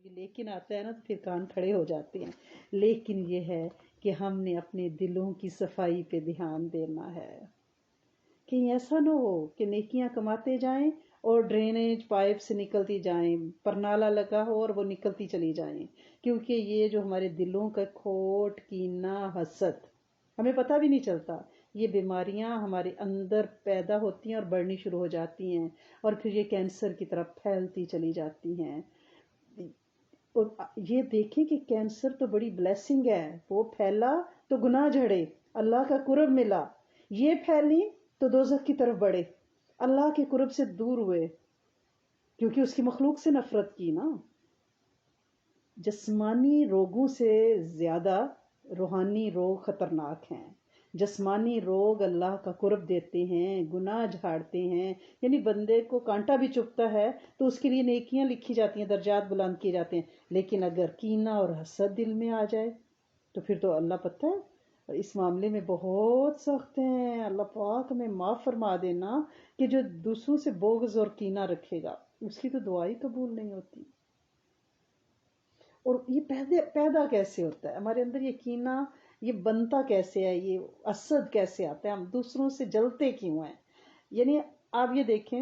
لیکن آتا ہے نا تو پھر کان کھڑے ہو جاتے ہیں. لیکن یہ ہے کہ ہم نے اپنے دلوں کی صفائی پہ دھیان دینا ہے. کہیں ایسا نہ ہو کہ نیکیاں کماتے جائیں اور ڈرینیج پائپ سے نکلتی جائیں، پرنالا لگا ہو اور وہ نکلتی چلی جائیں. کیونکہ یہ جو ہمارے دلوں کا کھوٹ، کینہ، حسد، ہمیں پتہ بھی نہیں چلتا. یہ بیماریاں ہمارے اندر پیدا ہوتی ہیں اور بڑھنی شروع ہو جاتی ہیں، اور پھر یہ کینسر کی طرف پھیلتی چلی جاتی ہیں. اور یہ دیکھیں کہ کینسر تو بڑی بلیسنگ ہے. وہ پھیلا تو گناہ جھڑے، اللہ کا قرب ملا. یہ پھیلی تو دوزخ کی طرف بڑھے، اللہ کے قرب سے دور ہوئے، کیونکہ اس کی مخلوق سے نفرت کی نا. جسمانی روگوں سے زیادہ روحانی روگ خطرناک ہیں. جسمانی روگ اللہ کا قرب دیتے ہیں، گناہ جھاڑتے ہیں. یعنی بندے کو کانٹا بھی چبھتا ہے تو اس کے لیے نیکیاں لکھی جاتی ہیں، درجات بلند کیے جاتے ہیں. لیکن اگر کینہ اور حسد دل میں آ جائے تو پھر تو اللہ پتہ ہے اس معاملے میں بہت سخت ہیں. اللہ پاک ہمیں معاف فرما دینا کہ جو دوسروں سے بغض اور کینہ رکھے گا اس کی تو دعا ہی قبول نہیں ہوتی. اور یہ پیدا کیسے ہوتا ہے ہمارے اندر؟ یہ کینہ یہ بنتا کیسے ہے؟ یہ حسد کیسے آتا ہے؟ ہم دوسروں سے جلتے کیوں ہیں؟ یعنی آپ یہ دیکھیں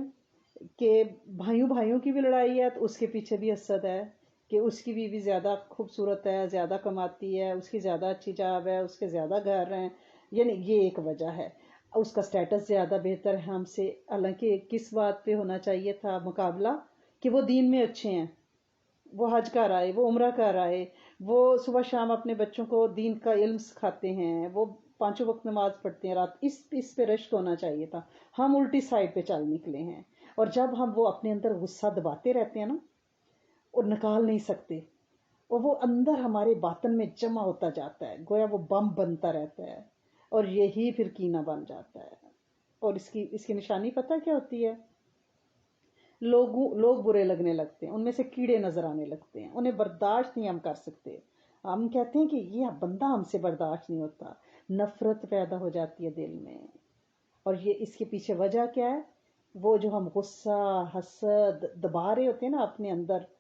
کہ بھائیوں بھائیوں کی بھی لڑائی ہے تو اس کے پیچھے بھی حسد ہے کہ اس کی بیوی زیادہ خوبصورت ہے، زیادہ کماتی ہے، اس کی زیادہ اچھی جاب ہے، اس کے زیادہ گھر ہیں. یعنی یہ ایک وجہ ہے. اس کا سٹیٹس زیادہ بہتر ہے ہم سے. حالانکہ کس بات پہ ہونا چاہیے تھا مقابلہ؟ کہ وہ دین میں اچھے ہیں، وہ حج کر آئے، وہ عمرہ کر آئے، وہ صبح شام اپنے بچوں کو دین کا علم سکھاتے ہیں، وہ 5 وقت نماز پڑھتے ہیں رات. اس پہ رشک ہونا چاہیے تھا. ہم الٹی سائڈ پہ چل نکلے ہیں. اور جب ہم وہ اپنے اندر غصہ دباتے رہتے ہیں نا اور نکال نہیں سکتے، اور وہ اندر ہمارے باطن میں جمع ہوتا جاتا ہے، گویا وہ بم بنتا رہتا ہے، اور یہی پھر کینہ بن جاتا ہے. اور اس کی نشانی پتہ کیا ہوتی ہے؟ لوگ برے لگنے لگتے ہیں، ان میں سے کیڑے نظر آنے لگتے ہیں، انہیں برداشت نہیں ہم کر سکتے. ہم کہتے ہیں کہ یہ بندہ ہم سے برداشت نہیں ہوتا. نفرت پیدا ہو جاتی ہے دل میں. اور یہ اس کے پیچھے وجہ کیا ہے؟ وہ جو ہم غصہ، حسد دبا رہے ہوتے ہیں نا اپنے اندر،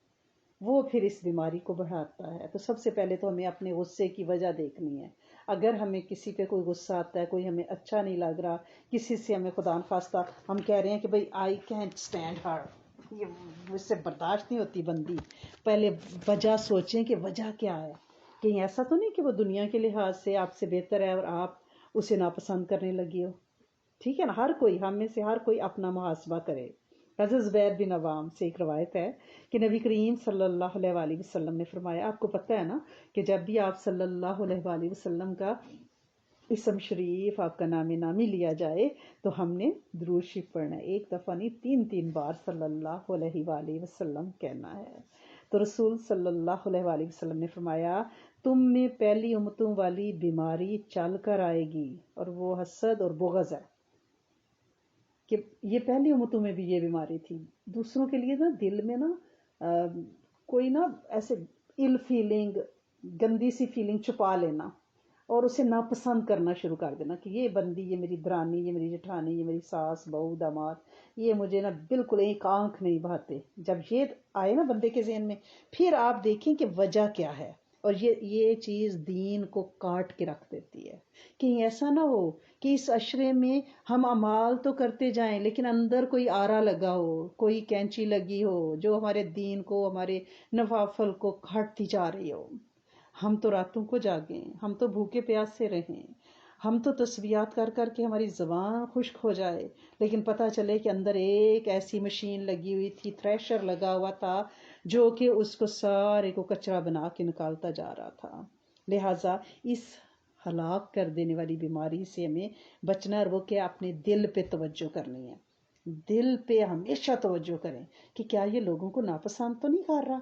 وہ پھر اس بیماری کو بڑھاتا ہے. تو سب سے پہلے تو ہمیں اپنے غصے کی وجہ دیکھنی ہے. اگر ہمیں کسی پہ کوئی غصہ آتا ہے، کوئی ہمیں اچھا نہیں لگ رہا، کسی سے ہمیں خدا نخواستہ ہم کہہ رہے ہیں کہ بھئی آئی کینٹ اسٹینڈ ہر، یہ مجھ سے برداشت نہیں ہوتی بندی، پہلے وجہ سوچیں کہ وجہ کیا ہے. کہیں ایسا تو نہیں کہ وہ دنیا کے لحاظ سے آپ سے بہتر ہے اور آپ اسے ناپسند کرنے لگی ہو. ٹھیک ہے نا؟ ہر کوئی ہم میں سے ہر کوئی اپنا محاسبہ کرے. حضرت زبیر بن عوام سے ایک روایت ہے کہ نبی کریم صلی اللہ علیہ وآلہ وسلم نے فرمایا، آپ کو پتہ ہے نا کہ جب بھی آپ صلی اللہ علیہ وآلہ وسلم کا اسم شریف، آپ کا نام نامی لیا جائے تو ہم نے درود شریف پڑھنا ہے. ایک دفعہ نہیں، 3 بار صلی اللہ علیہ وآلہ وسلم کہنا ہے. تو رسول صلی اللہ علیہ وآلہ وسلم نے فرمایا، تم میں پہلی امتوں والی بیماری چل کر آئے گی، اور وہ حسد اور بغض ہے. کہ یہ پہلی امتوں میں بھی یہ بیماری تھی. دوسروں کے لیے نا دل میں نا کوئی نا ایسے ال فیلنگ، گندی سی فیلنگ چھپا لینا اور اسے ناپسند کرنا شروع کر دینا کہ یہ بندی، یہ میری درانی، یہ میری جٹھانی، یہ میری ساس، بہو، داماد، یہ مجھے نا بالکل ایک آنکھ نہیں بھاتے. جب یہ آئے نا بندے کے ذہن میں، پھر آپ دیکھیں کہ وجہ کیا ہے. اور یہ چیز دین کو کاٹ کے رکھ دیتی ہے. کہیں ایسا نہ ہو کہ اس عشرے میں ہم اعمال تو کرتے جائیں لیکن اندر کوئی آرا لگا ہو، کوئی کینچی لگی ہو جو ہمارے دین کو، ہمارے نوافل کو کاٹتی جا رہی ہو. ہم تو راتوں کو جاگیں، ہم تو بھوکے پیاسے رہیں، ہم تو تسبیحات کر کر کے ہماری زبان خشک ہو جائے، لیکن پتہ چلے کہ اندر ایک ایسی مشین لگی ہوئی تھی، تھریشر لگا ہوا تھا جو کہ اس کو سارے کو کچرا بنا کے نکالتا جا رہا تھا. لہٰذا اس ہلاک کر دینے والی بیماری سے ہمیں بچنا، اور وہ کیا؟ اپنے دل پہ توجہ کرنی ہے. دل پہ ہمیشہ توجہ کریں کہ کیا یہ لوگوں کو ناپسند تو نہیں کر رہا؟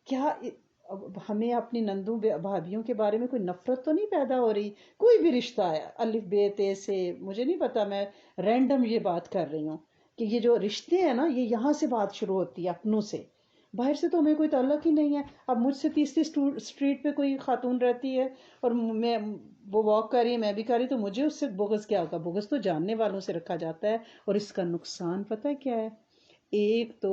کیا ہمیں اپنی نندوں بھابھیوں کے بارے میں کوئی نفرت تو نہیں پیدا ہو رہی؟ کوئی بھی رشتہ ہے، الف بے تے سے، مجھے نہیں پتا، میں رینڈم یہ بات کر رہی ہوں کہ یہ جو رشتے ہیں نا، یہ یہاں سے بات شروع ہوتی ہے، اپنوں سے. باہر سے تو ہمیں کوئی تعلق ہی نہیں ہے. اب مجھ سے تیسری اسٹریٹ پہ کوئی خاتون رہتی ہے اور وہ واک کر رہی ہے، میں بھی کر رہی، تو مجھے اس سے بغض کیا ہوگا؟ بغض تو جاننے والوں سے رکھا جاتا ہے. اور اس کا نقصان پتہ ہے کیا ہے؟ ایک تو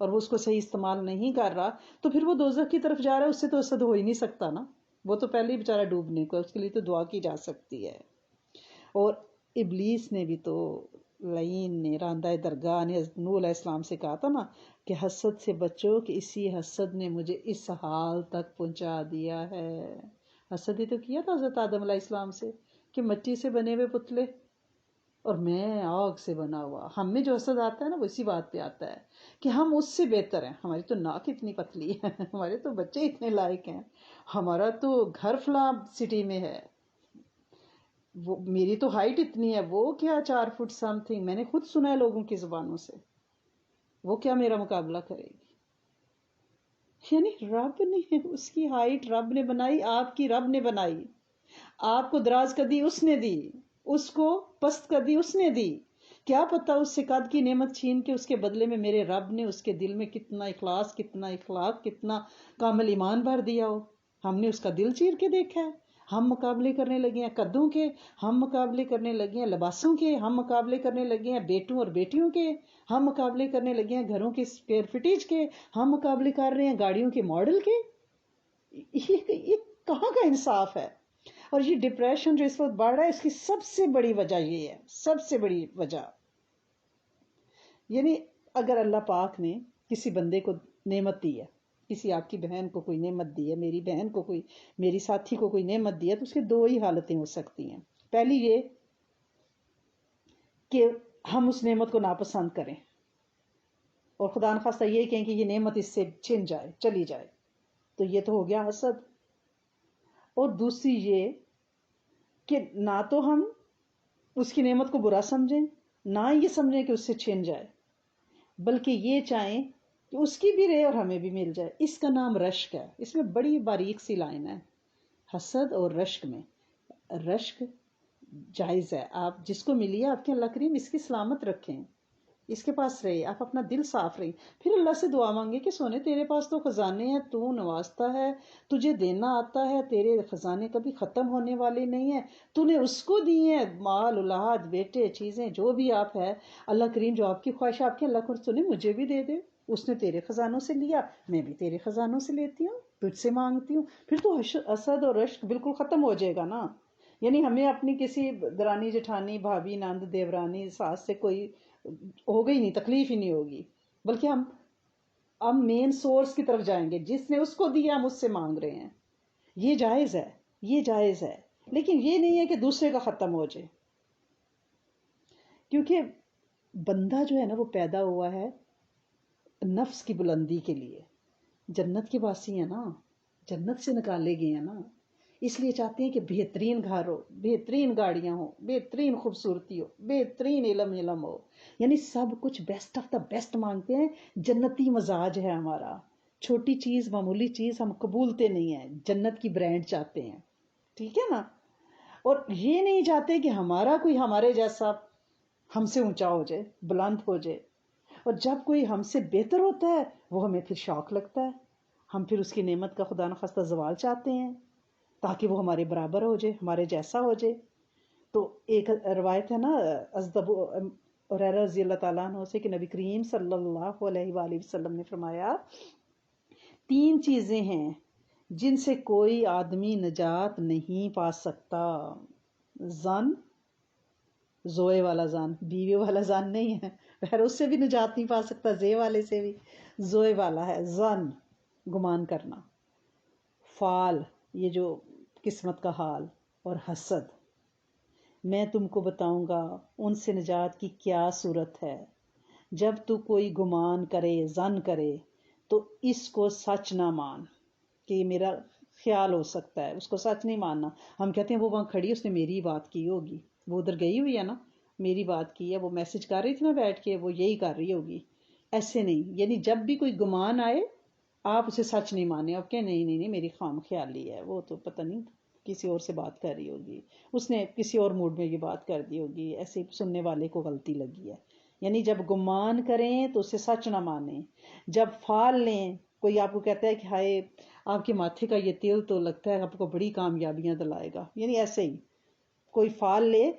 اور وہ اس کو صحیح استعمال نہیں کر رہا تو پھر وہ دوزخ کی طرف جا رہا ہے، اس سے تو اسد ہو ہی نہیں سکتا نا، وہ تو پہلے ہی بیچارہ ڈوبنے کو ہے، اس کے لیے تو دعا کی جا سکتی ہے۔ اور ابلیس نے بھی تو، لعین نے، راندہ درگاہ نے حضرت نوح علیہ السلام سے کہا تھا نا کہ حسد سے بچو کہ اسی حسد نے مجھے اس حال تک پہنچا دیا ہے۔ حسد ہی تو کیا تھا حضرت آدم علیہ السلام سے کہ مٹی سے بنے ہوئے پتلے اور میں آگ سے بنا ہوا۔ ہم میں جو حسد آتا ہے نا وہ اسی بات پہ آتا ہے کہ ہم اس سے بہتر ہیں، ہماری تو ناک اتنی پتلی ہے، ہمارے تو بچے اتنے لائق ہیں، ہمارا تو گھر فلاں سٹی میں ہے، وہ میری تو ہائٹ اتنی ہے، وہ کیا 4 فٹ سم تھنگ، میں نے خود سنا ہے لوگوں کی زبانوں سے، وہ کیا میرا مقابلہ کرے گی؟ یعنی رب نے اس کی ہائٹ رب نے بنائی، آپ کی رب نے بنائی، آپ کو دراز قدی اس نے دی، اس کو پست قدی اس نے دی، کیا پتا اس سے قد کی نعمت چھین کے اس کے بدلے میں میرے رب نے اس کے دل میں کتنا اخلاص، کتنا اخلاق، کتنا کامل ایمان بھر دیا ہو، ہم نے اس کا دل چیر کے دیکھا ہے۔ ہم مقابلے کرنے لگے ہیں قدوں کے، ہم مقابلے کرنے لگے ہیں لباسوں کے، ہم مقابلے کرنے لگے ہیں بیٹوں اور بیٹیوں کے، ہم مقابلے کرنے لگے ہیں گھروں کے اسکوائر فٹیج کے، ہم مقابلے کر رہے ہیں گاڑیوں کے ماڈل کے۔ یہ کہاں کا انصاف ہے؟ اور یہ ڈپریشن جو اس وقت بڑھ رہا ہے، اس کی سب سے بڑی وجہ یہ ہے، سب سے بڑی وجہ، یعنی اگر اللہ پاک نے کسی بندے کو نعمت دی ہے، کسی آپ کی بہن کو کوئی نعمت دی ہے، میری بہن کو کوئی، میری ساتھی کو کوئی نعمت دی ہے، تو اس کی 2 ہی حالتیں ہو سکتی ہیں۔ پہلی یہ کہ ہم اس نعمت کو ناپسند کریں اور خدا نخواستہ یہ کہیں کہ یہ نعمت اس سے چھن جائے، چلی جائے، تو یہ تو ہو گیا حسد۔ اور دوسری یہ کہ نہ تو ہم اس کی نعمت کو برا سمجھیں، نہ یہ سمجھیں کہ اس سے چھن جائے، بلکہ یہ چاہیں کہ اس کی بھی رہے اور ہمیں بھی مل جائے۔ اس کا نام رشک ہے۔ اس میں بڑی باریک سی لائن ہے حسد اور رشک میں۔ رشک جائز ہے، آپ جس کو ملی ہے آپ کے اللہ کریم اس کی سلامت رکھیں، اس کے پاس رہے، آپ اپنا دل صاف رہی، پھر اللہ سے دعا مانگے کہ سونے تیرے پاس تو خزانے ہیں، تو نوازتا ہے، تجھے دینا آتا ہے، تیرے خزانے کبھی ختم ہونے والے نہیں ہیں، تو نے اس کو دیے ہیں مال اولاد بیٹے چیزیں جو بھی آپ ہے، اللہ کریم جو آپ کی خواہش آپ کے اللہ کو سنے مجھے بھی دے دے، اس نے تیرے خزانوں سے لیا، میں بھی تیرے خزانوں سے لیتی ہوں، تجھ سے مانگتی ہوں، پھر تو حسد اور رشک بالکل ختم ہو جائے گا نا۔ یعنی ہمیں اپنی کسی درانی جٹھانی بھابھی نند دیورانی ساس سے کوئی ہوگی ہی نہیں، تکلیف ہی نہیں ہوگی، بلکہ ہم مین سورس کی طرف جائیں گے، جس نے اس کو دیا ہم اس سے مانگ رہے ہیں۔ یہ جائز ہے، یہ جائز ہے، لیکن یہ نہیں ہے کہ دوسرے کا ختم ہو جائے، کیونکہ بندہ جو ہے نا وہ پیدا ہوا ہے نفس کی بلندی کے لیے، جنت کے باسی ہیں نا، جنت سے نکالے گئے ہیں نا، اس لیے چاہتے ہیں کہ بہترین گھر ہو، بہترین گاڑیاں ہو، بہترین خوبصورتی ہو، بہترین علم ہو، یعنی سب کچھ بیسٹ آف دا بیسٹ مانگتے ہیں۔ جنتی مزاج ہے ہمارا، چھوٹی چیز معمولی چیز ہم قبولتے نہیں ہیں، جنت کی برانڈ چاہتے ہیں، ٹھیک ہے نا؟ اور یہ نہیں چاہتے کہ ہمارا کوئی ہمارے جیسا ہم سے اونچا ہو جائے، بلند ہو جائے، اور جب کوئی ہم سے بہتر ہوتا ہے وہ ہمیں پھر شوق لگتا ہے، ہم پھر اس کی نعمت کا خدا نخواستہ زوال چاہتے ہیں تاکہ وہ ہمارے برابر ہو جائے، ہمارے جیسا ہو جائے۔ تو ایک روایت ہے نا حضرت ابو ہریرہ رضی اللہ تعالیٰ عنہ سے کہ نبی کریم صلی اللہ علیہ وآلہ وسلم نے فرمایا 3 چیزیں ہیں جن سے کوئی آدمی نجات نہیں پا سکتا، زن، زوئے والا زن، بیوی والا زن نہیں ہے، خیر اس سے بھی نجات نہیں پا سکتا، زے والے سے بھی، زوئے والا ہے، زن گمان کرنا، فال یہ جو قسمت کا حال، اور حسد۔ میں تم کو بتاؤں گا ان سے نجات کی کیا صورت ہے۔ جب تو کوئی گمان کرے، ظن کرے، تو اس کو سچ نہ مان کہ یہ میرا خیال ہو سکتا ہے، اس کو سچ نہیں ماننا۔ ہم کہتے ہیں وہ وہاں کھڑی، اس نے میری بات کی ہوگی، وہ ادھر گئی ہوئی ہے نا، میری بات کی ہے، وہ میسج کر رہی تھی نا بیٹھ کے، وہ یہی کر رہی ہوگی۔ ایسے نہیں، یعنی جب بھی کوئی گمان آئے آپ اسے سچ نہیں مانے، آپ کہ نہیں میری خام خیالی ہے، وہ تو پتہ نہیں کسی اور سے بات کر رہی ہوگی، اس نے کسی اور موڈ میں یہ بات کر دی ہوگی، ایسے سننے والے کو غلطی لگی ہے۔ یعنی جب گمان کریں تو اسے سچ نہ مانیں۔ جب فال لیں، کوئی آپ کو کہتا ہے کہ ہائے آپ کے ماتھے کا یہ تیل تو لگتا ہے آپ کو بڑی کامیابیاں دلائے گا، یعنی ایسے ہی کوئی فال لے،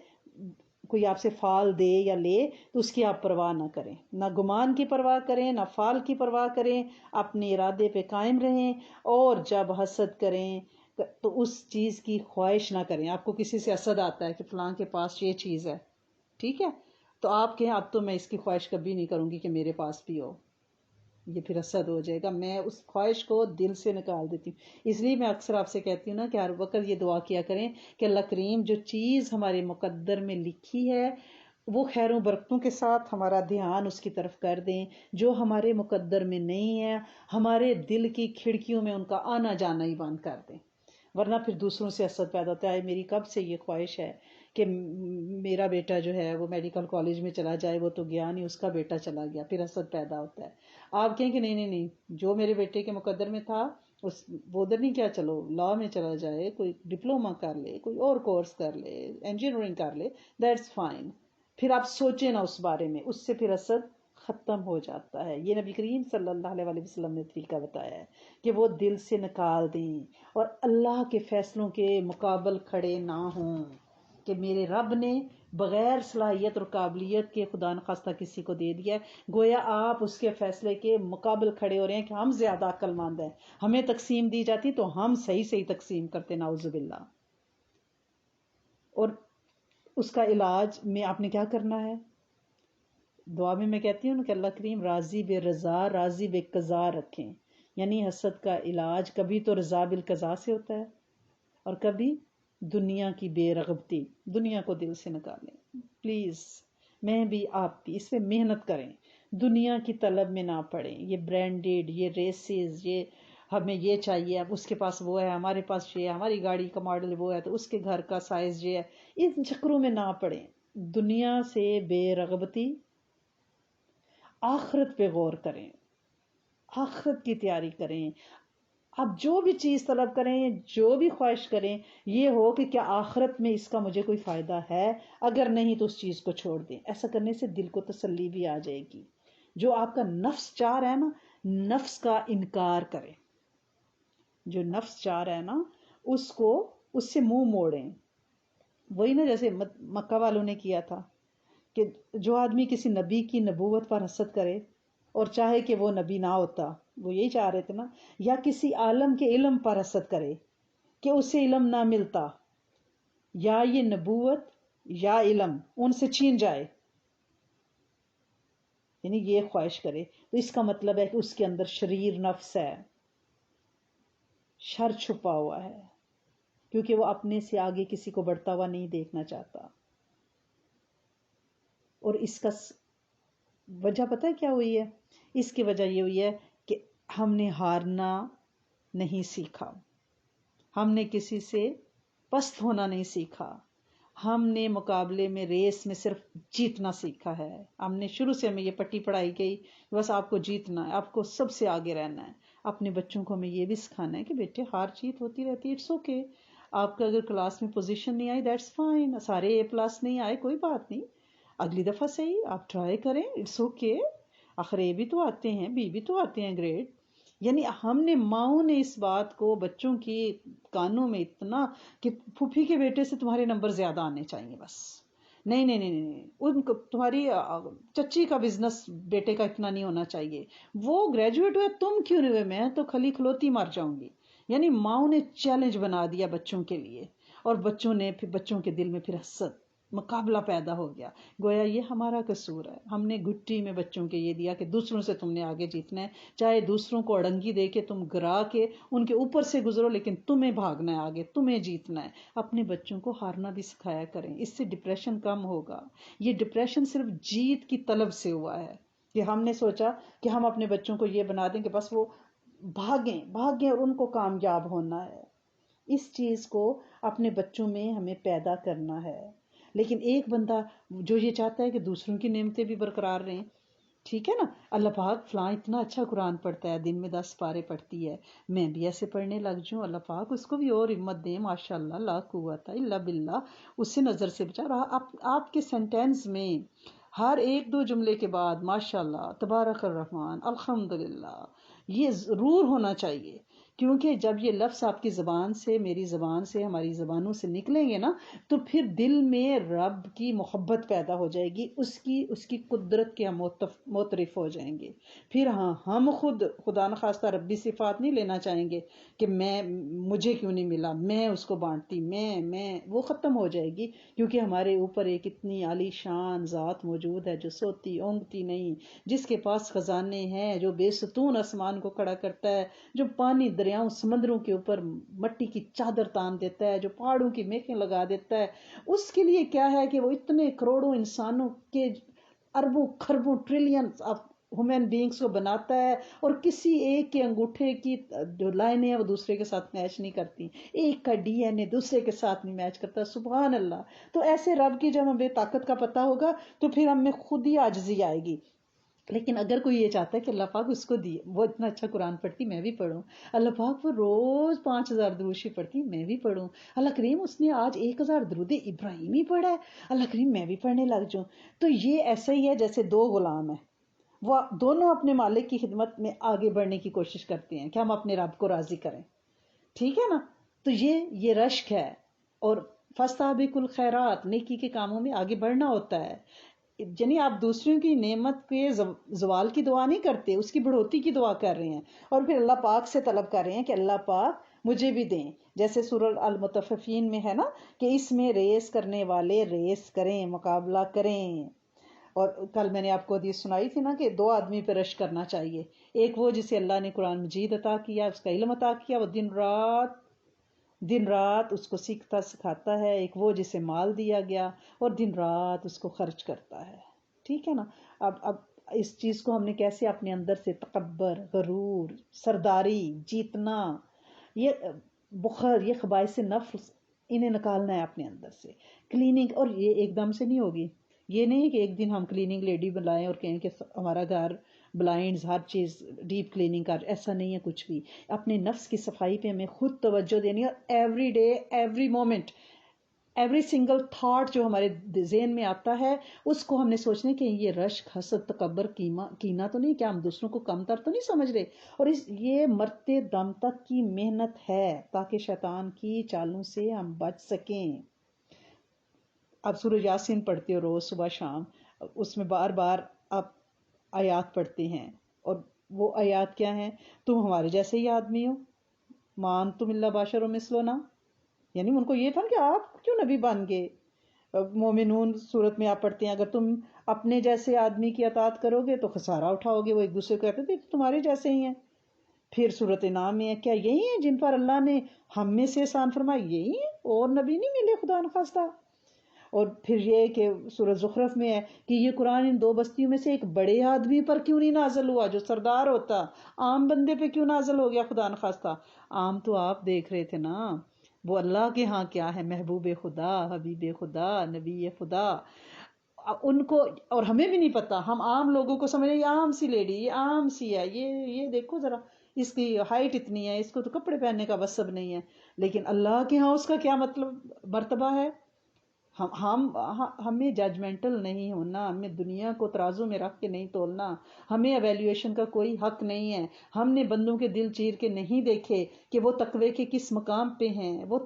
کوئی آپ سے فال دے یا لے تو اس کی آپ پرواہ نہ کریں، نہ گمان کی پرواہ کریں، نہ فال کی پرواہ کریں، اپنے ارادے پہ قائم رہیں، اور جب حسد کریں تو اس چیز کی خواہش نہ کریں۔ آپ کو کسی سے حسد آتا ہے کہ فلاں کے پاس یہ چیز ہے، ٹھیک ہے، تو آپ کہیں اب تو میں اس کی خواہش کبھی نہیں کروں گی کہ میرے پاس بھی ہو، یہ پھر حسد ہو جائے گا۔ میں اس خواہش کو دل سے نکال دیتی ہوں۔ اس لیے میں اکثر آپ سے کہتی ہوں نا کہ ہر وقت یہ دعا کیا کریں کہ اللہ کریم جو چیز ہمارے مقدر میں لکھی ہے وہ خیر و برکتوں کے ساتھ ہمارا دھیان اس کی طرف کر دیں، جو ہمارے مقدر میں نہیں ہے ہمارے دل کی کھڑکیوں میں ان کا آنا جانا ہی بند کر دیں، ورنہ پھر دوسروں سے حسد پیدا ہوتا ہے۔ میری کب سے یہ خواہش ہے کہ میرا بیٹا جو ہے وہ میڈیکل کالج میں چلا جائے، وہ تو گیا نہیں، اس کا بیٹا چلا گیا، پھر حسد پیدا ہوتا ہے۔ آپ کہیں کہ نہیں نہیں نہیں، جو میرے بیٹے کے مقدر میں تھا وہ ادھر نہیں کیا، چلو لا میں چلا جائے، کوئی ڈپلوما کر لے، کوئی اور کورس کر لے، انجینئرنگ کر لے، دیٹس فائن۔ پھر آپ سوچیں نا اس بارے میں، اس سے پھر حسد ختم ہو جاتا ہے۔ یہ نبی کریم صلی اللہ علیہ وسلم نے طریقہ بتایا ہے کہ وہ دل سے نکال دیں اور اللہ کے فیصلوں کے مقابل کھڑے نہ ہوں کہ میرے رب نے بغیر صلاحیت اور قابلیت کے خدا نخواستہ کسی کو دے دیا ہے، گویا آپ اس کے فیصلے کے مقابل کھڑے ہو رہے ہیں کہ ہم زیادہ عقل مند ہیں، ہمیں تقسیم دی جاتی تو ہم صحیح تقسیم کرتے، نعوذ باللہ۔ اور اس کا علاج میں آپ نے کیا کرنا ہے؟ دعا میں کہتی ہوں کہ اللہ کریم راضی بے رضا راضی بے قضا رکھیں، یعنی حسد کا علاج کبھی تو رضا بالقضا سے ہوتا ہے اور کبھی دنیا کی بے رغبتی، دنیا کو دل سے نکالیں۔ پلیز میں بھی آپ بھی اس پہ محنت کریں، دنیا کی طلب میں نہ پڑیں، یہ برانڈیڈ، یہ ریسز، یہ ہمیں یہ چاہیے، اب اس کے پاس وہ ہے، ہمارے پاس یہ ہے، ہماری گاڑی کا ماڈل وہ ہے تو اس کے گھر کا سائز یہ ہے، ان چکروں میں نہ پڑیں۔ دنیا سے بے رغبتی، آخرت پہ غور کریں، آخرت کی تیاری کریں۔ آپ جو بھی چیز طلب کریں، جو بھی خواہش کریں، یہ ہو کہ کیا آخرت میں اس کا مجھے کوئی فائدہ ہے، اگر نہیں تو اس چیز کو چھوڑ دیں۔ ایسا کرنے سے دل کو تسلی بھی آ جائے گی۔ جو آپ کا نفس چاہ رہا ہے نا، نفس کا انکار کریں، جو نفس چاہ رہا ہے نا اس سے منہ موڑیں۔ وہی نا جیسے مکہ والوں نے کیا تھا کہ جو آدمی کسی نبی کی نبوت پر حسد کرے اور چاہے کہ وہ نبی نہ ہوتا، وہ یہی چاہ رہے تھے نا، یا کسی عالم کے علم پر حسد کرے کہ اسے علم نہ ملتا، یا یہ نبوت یا علم ان سے چھین جائے، یعنی یہ خواہش کرے، تو اس کا مطلب ہے کہ اس کے اندر شریر نفس ہے، شر چھپا ہوا ہے، کیونکہ وہ اپنے سے آگے کسی کو بڑھتا ہوا نہیں دیکھنا چاہتا۔ اور اس کا وجہ پتہ ہے کیا ہوئی ہے؟ اس کی وجہ یہ ہوئی ہے کہ ہم نے ہارنا نہیں سیکھا، ہم نے کسی سے پست ہونا نہیں سیکھا، ہم نے مقابلے میں ریس میں صرف جیتنا سیکھا ہے۔ ہم نے شروع سے ہمیں یہ پٹی پڑھائی گئی بس آپ کو جیتنا ہے، آپ کو سب سے آگے رہنا ہے۔ اپنے بچوں کو ہمیں یہ بھی سکھانا ہے کہ بیٹے ہار جیت ہوتی رہتی ہے، اٹس اوکے۔ آپ کا اگر کلاس میں پوزیشن نہیں آئی دیٹس فائن، سارے اے پلس نہیں آئے کوئی بات نہیں، اگلی دفعہ صحیح آپ ٹرائی کریں، اٹس اوکے، آخر اے بھی تو آتے ہیں، بی بھی تو آتے ہیں گریڈ۔ یعنی ہم نے ماؤں نے اس بات کو بچوں کی کانوں میں اتنا کہ پھوپھی کے بیٹے سے تمہارے نمبر زیادہ آنے چاہیے، بس نہیں نہیں نہیں نہیں، ان کو تمہاری چچی کا بزنس بیٹے کا اتنا نہیں ہونا چاہیے، وہ گریجویٹ ہوئے تم کیوں نہیں ہوئے، میں تو کھلی کھلوتی مر جاؤں گی۔ یعنی ماؤں نے چیلنج بنا دیا بچوں کے لیے، اور بچوں کے دل میں پھر حسد، مقابلہ پیدا ہو گیا، گویا یہ ہمارا قصور ہے۔ ہم نے گھٹی میں بچوں کے یہ دیا کہ دوسروں سے تم نے آگے جیتنا ہے، چاہے دوسروں کو اڑنگی دے کے تم گرا کے ان کے اوپر سے گزرو، لیکن تمہیں بھاگنا ہے آگے، تمہیں جیتنا ہے۔ اپنے بچوں کو ہارنا بھی سکھایا کریں، اس سے ڈپریشن کم ہوگا۔ یہ ڈپریشن صرف جیت کی طلب سے ہوا ہے کہ ہم نے سوچا کہ ہم اپنے بچوں کو یہ بنا دیں کہ بس وہ بھاگیں اور ان کو کامیاب ہونا ہے۔ اس چیز کو اپنے بچوں میں ہمیں پیدا کرنا ہے۔ لیکن ایک بندہ جو یہ چاہتا ہے کہ دوسروں کی نعمتیں بھی برقرار رہیں، ٹھیک ہے نا، اللہ پاک فلاں اتنا اچھا قرآن پڑھتا ہے، دن میں 10 پارے پڑھتی ہے، میں بھی ایسے پڑھنے لگ جاؤں، اللہ پاک اس کو بھی اور ہمت دے، ماشاء اللہ، لا قوت الا باللہ، اس سے نظر سے بچا رہا۔ آپ کے سینٹینس میں ہر ایک دو جملے کے بعد ماشاء اللہ، تبارک الرحمن، الحمدللہ، یہ ضرور ہونا چاہیے کیونکہ جب یہ لفظ آپ کی زبان سے، میری زبان سے، ہماری زبانوں سے نکلیں گے نا، تو پھر دل میں رب کی محبت پیدا ہو جائے گی، اس کی قدرت کے ہم معترف ہو جائیں گے. پھر ہاں، ہم خود خدا نخواستہ ربی صفات نہیں لینا چاہیں گے کہ مجھے کیوں نہیں ملا، میں اس کو بانٹتی، میں وہ ختم ہو جائے گی. کیونکہ ہمارے اوپر ایک اتنی عالی شان ذات موجود ہے جو سوتی اونگتی نہیں، جس کے پاس خزانے ہیں، جو بے ستون آسمان کو کھڑا کرتا ہے، جو پانی دریاؤں سمندروں کے اوپر مٹی کی چادر تان دیتا ہے، جو پہاڑوں کی میخیں لگا دیتا ہے. اس کے لیے کیا ہے کہ وہ اتنے کروڑوں انسانوں کے اربوں خربوں ٹریلین ہیومن بینگز کو بناتا ہے، اور کسی ایک کے انگوٹھے کی جو لائنیں ہیں وہ دوسرے کے ساتھ میچ نہیں کرتی، ایک کا ڈی این اے دوسرے کے ساتھ نہیں میچ کرتا. سبحان اللہ. تو ایسے رب کی جب ہمیں طاقت کا پتہ ہوگا تو پھر ہم میں خود ہی عاجزی آئے گی. لیکن اگر کوئی یہ چاہتا ہے کہ اللہ پاک اس کو دیے، وہ اتنا اچھا قرآن پڑھتی میں بھی پڑھوں، اللہ پاک وہ روز 5000 درود شریف پڑھتی میں بھی پڑھوں، اللہ کریم اس نے آج 1000 درود ابراہیمی پڑھا ہے، اللہ کریم میں بھی پڑھنے لگ جاؤں. تو یہ ایسا ہی ہے جیسے دو غلام ہیں، وہ دونوں اپنے مالک کی خدمت میں آگے بڑھنے کی کوشش کرتے ہیں کہ ہم اپنے رب کو راضی کریں. ٹھیک ہے نا؟ تو یہ رشک ہے. اور فاستبقوا الخیرات، نیکی کے کاموں میں آگے بڑھنا ہوتا ہے. یعنی آپ دوسروں کی نعمت کے زوال کی دعا نہیں کرتے، اس کی بڑھوتی کی دعا کر رہے ہیں، اور پھر اللہ پاک سے طلب کر رہے ہیں کہ اللہ پاک مجھے بھی دیں. جیسے سورہ المطففین میں ہے نا کہ اس میں ریس کرنے والے ریس کریں، مقابلہ کریں. اور کل میں نے آپ کو حدیث سنائی تھی نا کہ 2 آدمی پہ رش کرنا چاہیے. ایک وہ جسے اللہ نے قرآن مجید عطا کیا، اس کا علم عطا کیا، وہ دن رات اس کو سیکھتا سکھاتا ہے. ایک وہ جسے مال دیا گیا اور دن رات اس کو خرچ کرتا ہے. ٹھیک ہے نا؟ اب اس چیز کو ہم نے کیسے اپنے اندر سے تکبر، غرور، سرداری، جیتنا، یہ بخل، یہ خبائث نفس، انہیں نکالنا ہے اپنے اندر سے. کلیننگ، اور یہ ایک دم سے نہیں ہوگی. یہ نہیں کہ ایک دن ہم کلیننگ لیڈی بلائیں اور کہیں کہ ہمارا گھر بلائنڈز ہر چیز ڈیپ کلیننگ کر، ایسا نہیں ہے کچھ بھی. اپنے نفس کی صفائی پہ ہمیں خود توجہ دینی ہے، اور every day, every moment, every single thought جو ہمارے ذہن میں آتا ہے اس کو ہم نے سوچنا کہ یہ رشک، حسد، تکبر، کینہ تو نہیں، کیا ہم دوسروں کو کم تر تو نہیں سمجھ رہے. اور یہ مرتے دم تک کی محنت ہے تاکہ شیطان کی چالوں سے ہم بچ سکیں. اب سورہ یاسین پڑھتے ہو روز صبح شام، اس میں بار بار آپ آیات پڑھتے ہیں، اور وہ آیات کیا ہیں؟ تم ہمارے جیسے ہی آدمی ہو، مان تم اللہ باشر و مثلنا. یعنی ان کو یہ تھا کہ آپ کیوں نبی بن گئے. مومنون صورت میں آپ پڑھتے ہیں اگر تم اپنے جیسے آدمی کی اطاعت کرو گے تو خسارہ اٹھاؤ گے. وہ ایک دوسرے کو کہتے تھے تمہارے جیسے ہی ہیں. پھر صورت نام میں ہے کیا یہی ہیں جن پر اللہ نے ہم میں سے احسان فرمایا؟ یہی ہیں، اور نبی نہیں ملے خدا نخواستہ. اور پھر یہ کہ سورۃ زخرف میں ہے کہ یہ قرآن ان 2 بستیوں میں سے ایک بڑے آدمی پر کیوں نہیں نازل ہوا جو سردار ہوتا، عام بندے پہ کیوں نازل ہو گیا خدا نخواستہ. عام تو آپ دیکھ رہے تھے نا، وہ اللہ کے ہاں کیا ہے، محبوب خدا، حبیب خدا، نبی خدا. ان کو اور ہمیں بھی نہیں پتا، ہم عام لوگوں کو سمجھیں یہ عام سی لیڈی، یہ عام سی ہے، یہ دیکھو ذرا اس کی ہائٹ اتنی ہے، اس کو تو کپڑے پہننے کا بس سب نہیں ہے. لیکن اللہ کے ہاں اس کا کیا مطلب مرتبہ ہے. ہمیں ججمنٹل نہیں ہونا، ہمیں دنیا کو ترازو میں رکھ کے نہیں تولنا، ہمیں ایویلیویشن کا کوئی حق نہیں ہے. ہم نے بندوں کے دل چیر کے نہیں دیکھے کہ وہ تقوی کے کس مقام پہ ہیں، وہ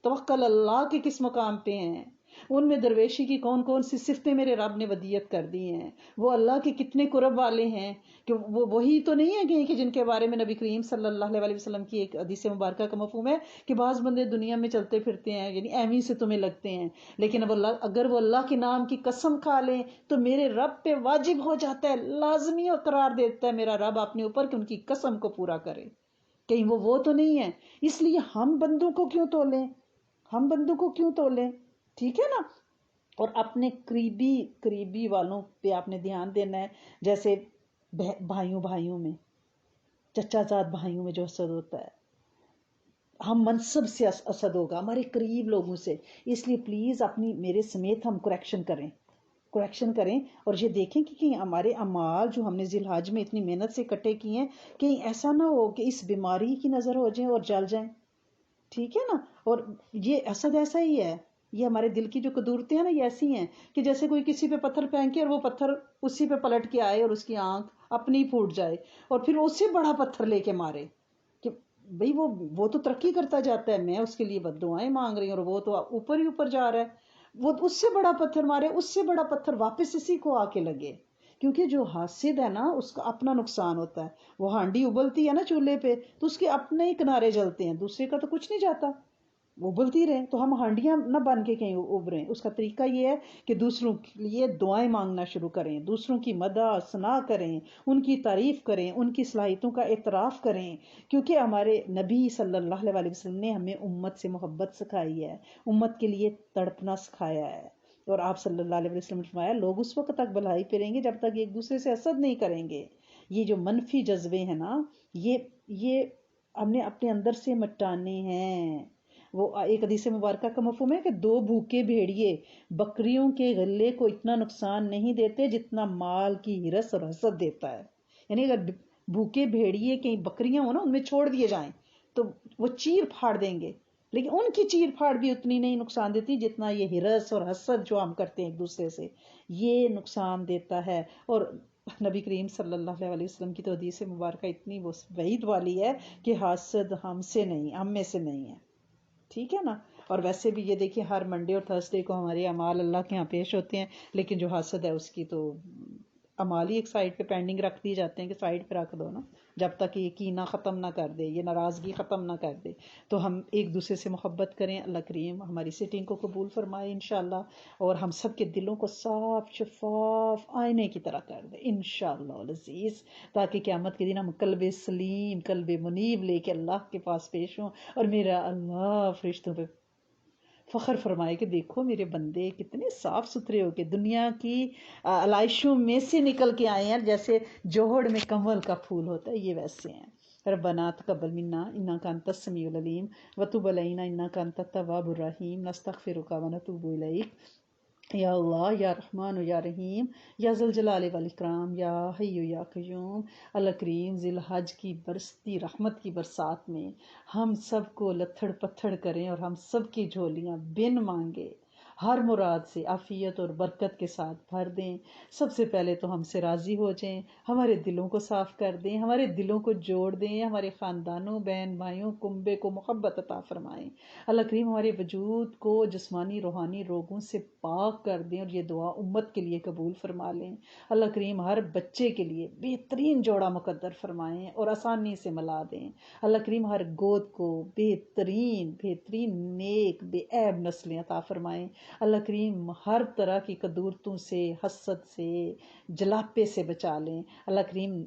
توکل اللہ کے کس مقام پہ ہیں، ان میں درویشی کی کون کون سی صفتیں میرے رب نے ودیت کر دی ہیں، وہ اللہ کے کتنے قرب والے ہیں. کہ وہ وہی تو نہیں ہے کہ جن کے بارے میں نبی کریم صلی اللہ علیہ وسلم کی ایک حدیث مبارکہ کا مفہوم ہے کہ بعض بندے دنیا میں چلتے پھرتے ہیں یعنی ایویں سے تمہیں لگتے ہیں، لیکن اب اگر وہ اللہ کے نام کی قسم کھا لیں تو میرے رب پہ واجب ہو جاتا ہے، لازمی اور قرار دیتا ہے میرا رب اپنے اوپر کہ ان کی قسم کو پورا کرے. کہیں وہ تو نہیں ہے. اس لیے ہم بندوں کو کیوں تولیں. ٹھیک ہے نا؟ اور اپنے قریبی والوں پہ آپ نے دھیان دینا ہے. جیسے بھائیوں میں، چچا زاد بھائیوں میں جو حسد ہوتا ہے، ہم منصب سے حسد ہوگا ہمارے قریب لوگوں سے. اس لیے پلیز اپنی میرے سمیت ہم کریکشن کریں اور یہ دیکھیں کہ کہیں ہمارے اعمال جو ہم نے ذی الحج میں اتنی محنت سے اکٹھے کیے ہیں کہیں ایسا نہ ہو کہ اس بیماری کی نظر ہو جائیں اور جل جائیں. ٹھیک ہے نا؟ اور یہ حسد ایسا ہی ہے، یہ ہمارے دل کی جو قدورتیں ہیں نا یہ ایسی ہیں کہ جیسے کوئی کسی پہ پتھر پھینکے اور وہ پتھر اسی پہ پلٹ کے آئے اور اس کی آنکھ اپنی پھوٹ جائے اور پھر اس سے بڑا پتھر لے کے مارے. کہ بھئی وہ تو ترقی کرتا جاتا ہے، میں اس کے لیے بد دعائیں مانگ رہی ہوں اور وہ تو اوپر ہی اوپر جا رہا ہے، وہ اس سے بڑا پتھر مارے، اس سے بڑا پتھر واپس اسی کو آ کے لگے. کیونکہ جو حاسد ہے نا اس کا اپنا نقصان ہوتا ہے. وہ ہانڈی ابلتی ہے نا چولہے پہ تو اس کے اپنے ہی کنارے جلتے ہیں، دوسرے کا تو کچھ نہیں جاتا، وہ ابلتی رہے. تو ہم ہانڈیاں نہ بن کے کہیں ابریں. اس کا طریقہ یہ ہے کہ دوسروں کے لیے دعائیں مانگنا شروع کریں، دوسروں کی مدح ثنا کریں، ان کی تعریف کریں، ان کی صلاحیتوں کا اعتراف کریں. کیونکہ ہمارے نبی صلی اللہ علیہ وسلم نے ہمیں امت سے محبت سکھائی ہے، امت کے لیے تڑپنا سکھایا ہے. اور آپ صلی اللہ علیہ وسلم نے فرمایا لوگ اس وقت تک بھلائی پھریں گے جب تک ایک دوسرے سے حسد نہیں کریں گے. یہ جو منفی جذبے ہیں نا، یہ ہم نے اپنے اندر سے مٹانے ہیں. وہ ایک حدیث مبارکہ کا مفہوم ہے کہ 2 بھوکے بھیڑیے بکریوں کے غلے کو اتنا نقصان نہیں دیتے جتنا مال کی ہرس اور حسد دیتا ہے. یعنی اگر بھوکے بھیڑیے کہیں بکریاں ہو نا ان میں چھوڑ دیے جائیں تو وہ چیر پھاڑ دیں گے، لیکن ان کی چیر پھاڑ بھی اتنی نہیں نقصان دیتی جتنا یہ ہرس اور حسد جو ہم کرتے ہیں ایک دوسرے سے، یہ نقصان دیتا ہے. اور نبی کریم صلی اللہ علیہ وسلم کی تو حدیث مبارکہ اتنی وعید والی ہے کہ حاسد ہم سے نہیں، ہم میں سے نہیں ہے. ٹھیک ہے نا. اور ویسے بھی یہ دیکھیں ہر منڈے اور تھرسڈے کو ہمارے اعمال اللہ کے ہاں پیش ہوتے ہیں، لیکن جو حاسد ہے اس کی تو اعمال ہی ایک سائڈ پہ پینڈنگ رکھ دی جاتے ہیں کہ سائڈ پہ رکھ دو نا، جب تک یہ کینہ ختم نہ کر دے، یہ ناراضگی ختم نہ کر دے. تو ہم ایک دوسرے سے محبت کریں. اللہ کریم ہماری سٹنگ کو قبول فرمائے انشاءاللہ، اور ہم سب کے دلوں کو صاف شفاف آئینے کی طرح کر دے انشاءاللہ العزیز، تاکہ قیامت کے دن ہم قلب سلیم، قلب منیب لے کے اللہ کے پاس پیش ہوں، اور میرا اللہ فرشتوں پہ فخر فرمائے کہ دیکھو میرے بندے کتنے صاف ستھرے ہو کے دنیا کی علائشوں میں سے نکل کے آئے ہیں، جیسے جوہڑ میں کمل کا پھول ہوتا ہے یہ ویسے ہیں. ربنا تقبل منا انک انت السمیع العلیم وتب علینا انک انت التواب الرحیم نستغفرک ونتوب الیک. یا اللہ یا رحمان یا رحیم یا ذوالجلال والاکرام یا حی یا قیوم. اللہ کریم ذی الحج کی برستی رحمت کی برسات میں ہم سب کو لتھڑ پتھڑ کریں اور ہم سب کی جھولیاں بن مانگے ہر مراد سے عافیت اور برکت کے ساتھ بھر دیں. سب سے پہلے تو ہم سے راضی ہو جائیں، ہمارے دلوں کو صاف کر دیں، ہمارے دلوں کو جوڑ دیں، ہمارے خاندانوں بہن بھائیوں کنبے کو محبت عطا فرمائیں. اللہ کریم ہمارے وجود کو جسمانی روحانی روگوں سے پاک کر دیں، اور یہ دعا امت کے لیے قبول فرما لیں. اللہ کریم ہر بچے کے لیے بہترین جوڑا مقدر فرمائیں اور آسانی سے ملا دیں. اللہ کریم ہر گود کو بہترین نیک بے عیب نسلیں عطا فرمائیں. اللہ کریم ہر طرح کی قدورتوں سے، حسد سے، جلاپے سے بچا لیں. اللہ کریم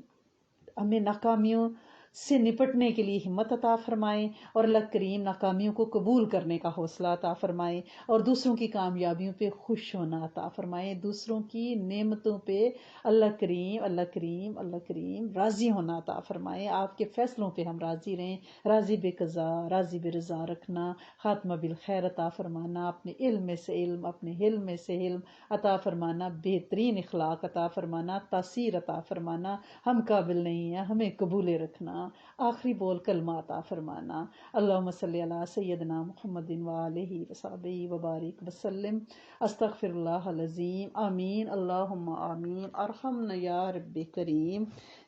ہمیں ناکامیوں سے نپٹنے کے لیے ہمت عطا فرمائیں، اور اللہ کریم ناکامیوں کو قبول کرنے کا حوصلہ عطا فرمائیں، اور دوسروں کی کامیابیوں پہ خوش ہونا عطا فرمائیں، دوسروں کی نعمتوں پہ اللہ کریم راضی ہونا عطا فرمائیں. آپ کے فیصلوں پہ ہم راضی رہیں، راضی بے قضا راضی بے رضا رکھنا، خاتمہ بالخیر عطا فرمانا، اپنے علم میں سے علم، اپنے حلم میں سے حلم عطا فرمانا، بہترین اخلاق عطا فرمانا، تاثیر عطا فرمانا. ہم قابل نہیں ہیں، ہمیں قبول رکھنا، آخری بول کلمہ عطا فرمانا. اللہم صلی علی سیدنا محمد وآلہ وصحبہ وبارک وسلم. استغفر اللہ العظیم. آمین اللہم آمین. ارحمنا یا رب کریم.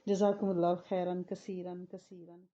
جزاکم اللہ خیرا کثیرا کثیرا.